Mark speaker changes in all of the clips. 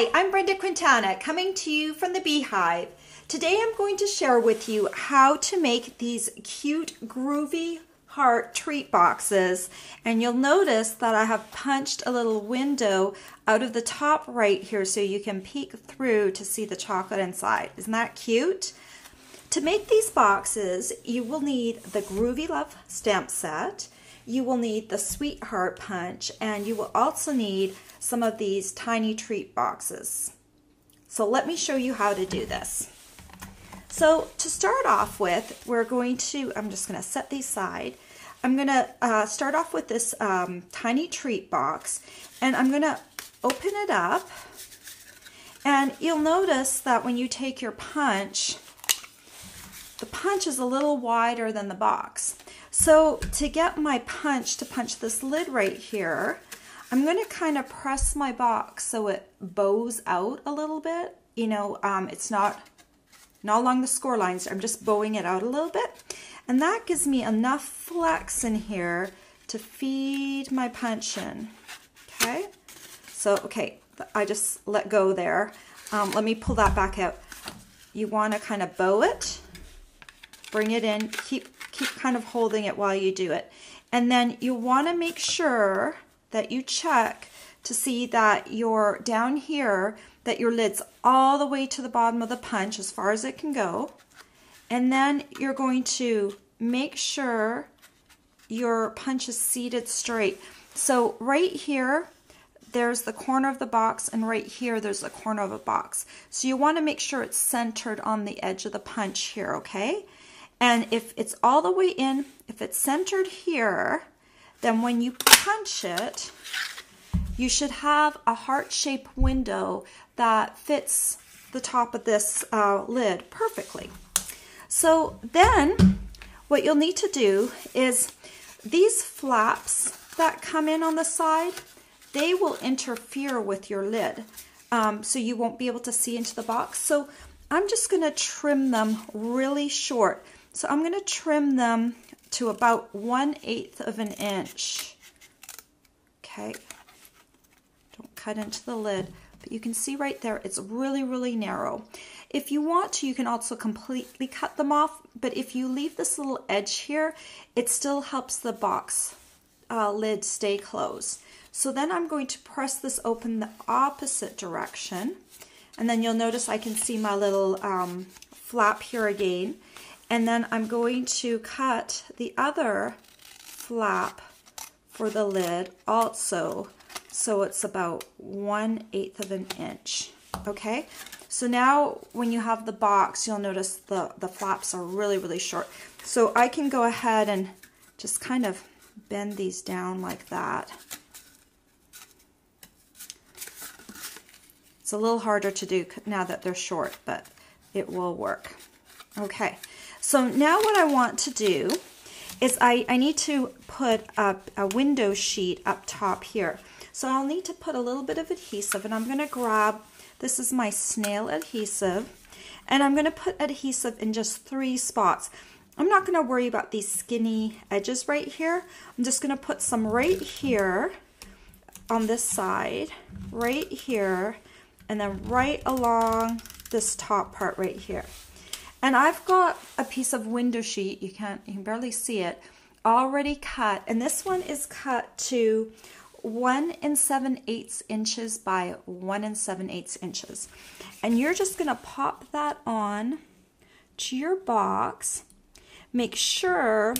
Speaker 1: Hi, I'm Brenda Quintana coming to you from the Beehive. Today I'm going to share with you how to make these cute groovy heart treat boxes, and you'll notice that I have punched a little window out of the top right here so you can peek through to see the chocolate inside. Isn't that cute? To make these boxes, you will need the Groovy Love Stamp Set, you will need the Sweetheart Punch, and you will also need some of these tiny treat boxes. So let me show you how to do this. So to start off with, I'm just going to set these aside. I'm going to start off with this tiny treat box, and I'm going to open it up, and you'll notice that when you take your punch, the punch is a little wider than the box. So to get my punch to punch this lid right here, I'm going to kind of press my box so it bows out a little bit. You know, it's not along the score lines. I'm just bowing it out a little bit. And that gives me enough flex in here to feed my punch in. Okay? So, okay, I just let go there. Let me pull that back out. You want to kind of bow it, bring it in, keep kind of holding it while you do it. And then you want to make sure that you check to see that you're down here, that your lid's all the way to the bottom of the punch as far as it can go. And then you're going to make sure your punch is seated straight. So right here, there's the corner of the box, and right here, there's the corner of a box. So you want to make sure it's centered on the edge of the punch here, okay? And if it's all the way in, if it's centered here, then when you punch it, you should have a heart-shaped window that fits the top of this lid perfectly. So then what you'll need to do is these flaps that come in on the side, they will interfere with your lid. So you won't be able to see into the box. So I'm just going to trim them really short. So I'm going to trim them to about 1/8 of an inch. Okay. Don't cut into the lid, but you can see right there, it's really, really narrow. If you want to, you can also completely cut them off, but if you leave this little edge here, it still helps the box lid stay closed. So then I'm going to press this open the opposite direction, and then you'll notice I can see my little flap here again. And then I'm going to cut the other flap for the lid also, so it's about 1/8 of an inch. Okay, so now when you have the box, you'll notice the flaps are really, really short. So I can go ahead and just kind of bend these down like that. It's a little harder to do now that they're short, but it will work. Okay. So now what I want to do is I need to put a window sheet up top here. So I'll need to put a little bit of adhesive, and I'm going to grab, this is my snail adhesive, and I'm going to put adhesive in just 3 spots. I'm not going to worry about these skinny edges right here. I'm just going to put some right here on this side, right here, and then right along this top part right here. And I've got a piece of window sheet, you can barely see it, already cut. And this one is cut to 1 7/8 inches by 1 7/8 inches. And you're just gonna pop that on to your box. Make sure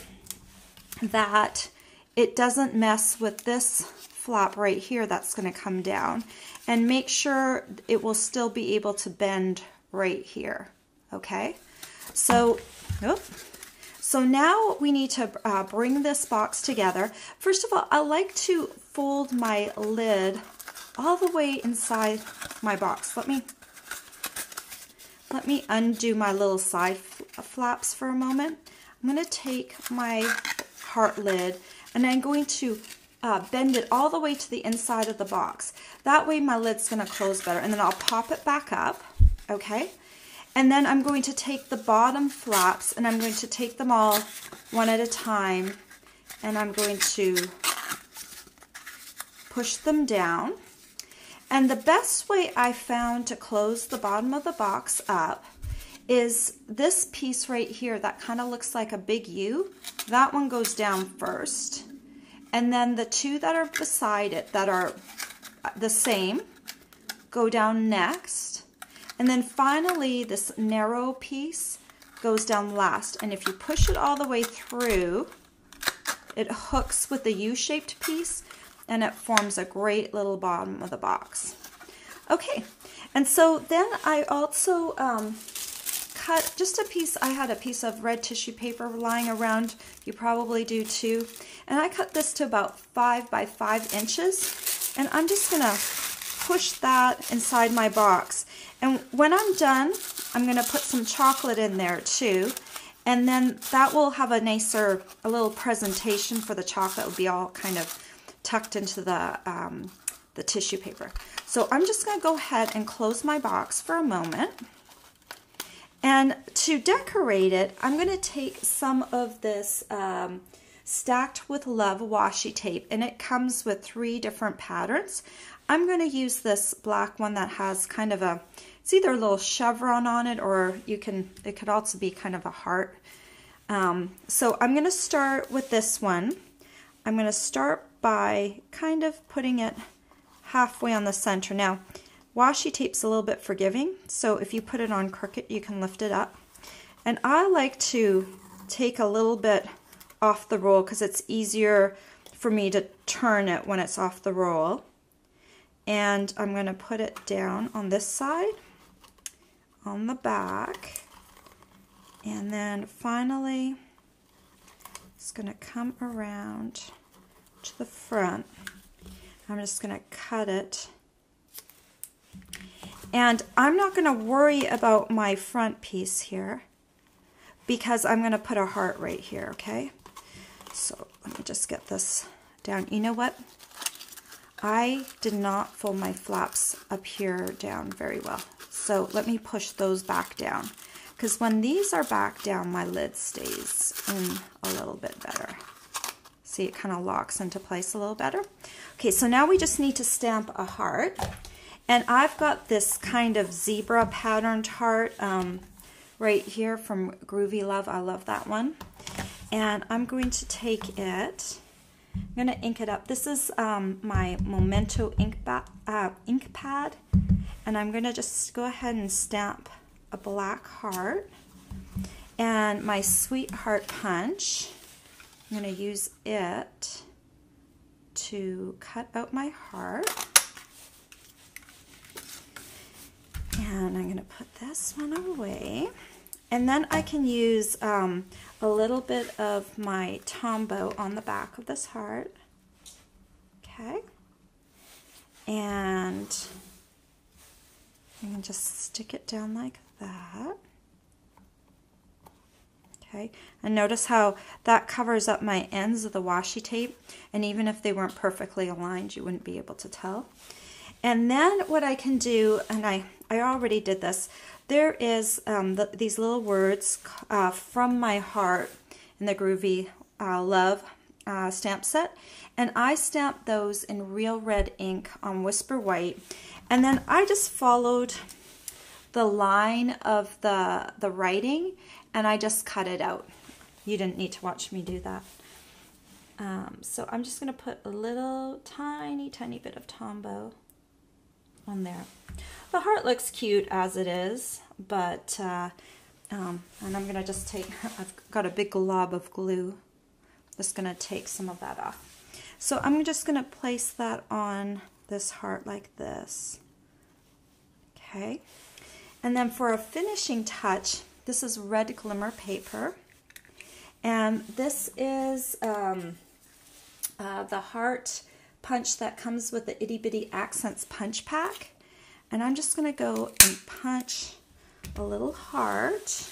Speaker 1: that it doesn't mess with this flap right here that's gonna come down. And make sure it will still be able to bend right here, okay? So now we need to bring this box together. First of all, I like to fold my lid all the way inside my box. Let me undo my little side flaps for a moment. I'm going to take my heart lid, and I'm going to bend it all the way to the inside of the box. That way my lid's going to close better, and then I'll pop it back up, okay? And then I'm going to take the bottom flaps, and I'm going to take them all one at a time, and I'm going to push them down. And the best way I found to close the bottom of the box up is this piece right here that kind of looks like a big U. That one goes down first. And then the two that are beside it that are the same go down next. And then finally this narrow piece goes down last. And if you push it all the way through, it hooks with the U-shaped piece and it forms a great little bottom of the box. Okay, and so then I also cut just a piece. I had a piece of red tissue paper lying around. You probably do too. And I cut this to about 5 by 5 inches. And I'm just going to push that inside my box. And when I'm done, I'm going to put some chocolate in there too. And then that will have a little presentation for the chocolate. It will be all kind of tucked into the tissue paper. So I'm just going to go ahead and close my box for a moment. And to decorate it, I'm going to take some of this Stacked with Love washi tape, and it comes with 3 different patterns. I'm going to use this black one that has kind of it's either a little chevron on it, or it could also be kind of a heart. So I'm going to start with this one. I'm going to start by kind of putting it halfway on the center. Now, washi tape's a little bit forgiving, so if you put it on crooked, you can lift it up. And I like to take a little bit off the roll because it's easier for me to turn it when it's off the roll. And I'm going to put it down on this side, on the back, and then finally it's going to come around to the front. I'm just going to cut it. And I'm not going to worry about my front piece here because I'm going to put a heart right here, okay? So let me just get this down. You know what? I did not fold my flaps up here down very well. So let me push those back down, because when these are back down, my lid stays in a little bit better. See, it kind of locks into place a little better. Okay, so now we just need to stamp a heart. And I've got this kind of zebra patterned heart right here from Groovy Love. I love that one. And I'm going to take it, I'm going to ink it up. This is my Memento ink pad. And I'm going to just go ahead and stamp a black heart. And my Sweetheart Punch, I'm going to use it to cut out my heart. And I'm going to put this one away. And then I can use a little bit of my Tombow on the back of this heart. Okay. And I can just stick it down like that. Okay, and notice how that covers up my ends of the washi tape, and even if they weren't perfectly aligned, you wouldn't be able to tell. And then what I can do, and I already did this, there is these little words from my heart in the Groovy Love Stamp Set, and I stamped those in real red ink on Whisper White, and then I just followed the line of the writing, and I just cut it out. You didn't need to watch me do that. So I'm just going to put a little tiny bit of Tombow on there. The heart looks cute as it is, but and I'm going to just take, I've got a big glob of glue. Just going to take some of that off. So I'm just going to place that on this heart like this. Okay. And then for a finishing touch, this is red glimmer paper. And this is the heart punch that comes with the Itty Bitty Accents punch pack. And I'm just going to go and punch a little heart.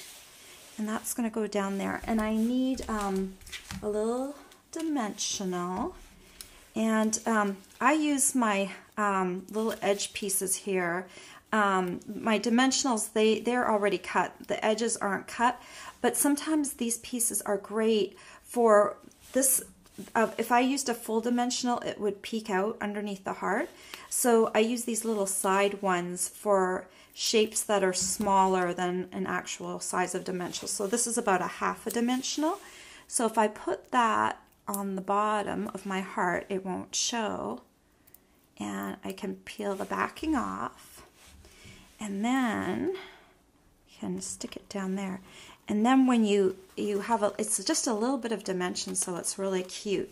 Speaker 1: And that's going to go down there. And I need a little dimensional. And I use my little edge pieces here. My dimensionals, they're already cut. The edges aren't cut. But sometimes these pieces are great for this if I used a full dimensional, it would peek out underneath the heart. So I use these little side ones for shapes that are smaller than an actual size of dimensional. So this is about a half a dimensional. So if I put that on the bottom of my heart, it won't show. And I can peel the backing off. And then you can stick it down there. And then when you have it's just a little bit of dimension, so it's really cute.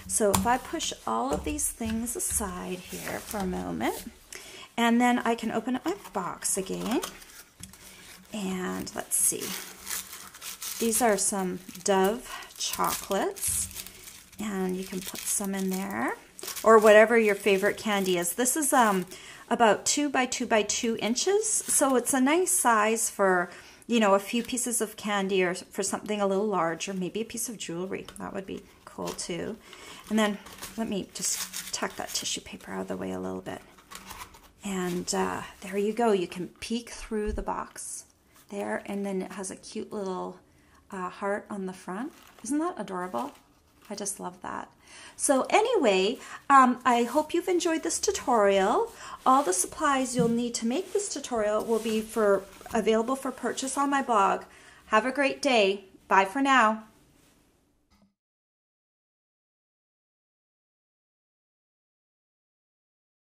Speaker 1: So if I push all of these things aside here for a moment, and then I can open up my box again. And let's see. These are some Dove chocolates, and you can put some in there, or whatever your favorite candy is. This is about 2 by 2 by 2 inches, so it's a nice size for, you know, a few pieces of candy, or for something a little larger, maybe a piece of jewelry. That would be cool too. And then let me just tuck that tissue paper out of the way a little bit. And there you go. You can peek through the box there, and then it has a cute little heart on the front. Isn't that adorable? I just love that. So anyway, I hope you've enjoyed this tutorial. All the supplies you'll need to make this tutorial will be available for purchase on my blog. Have a great day. Bye for now.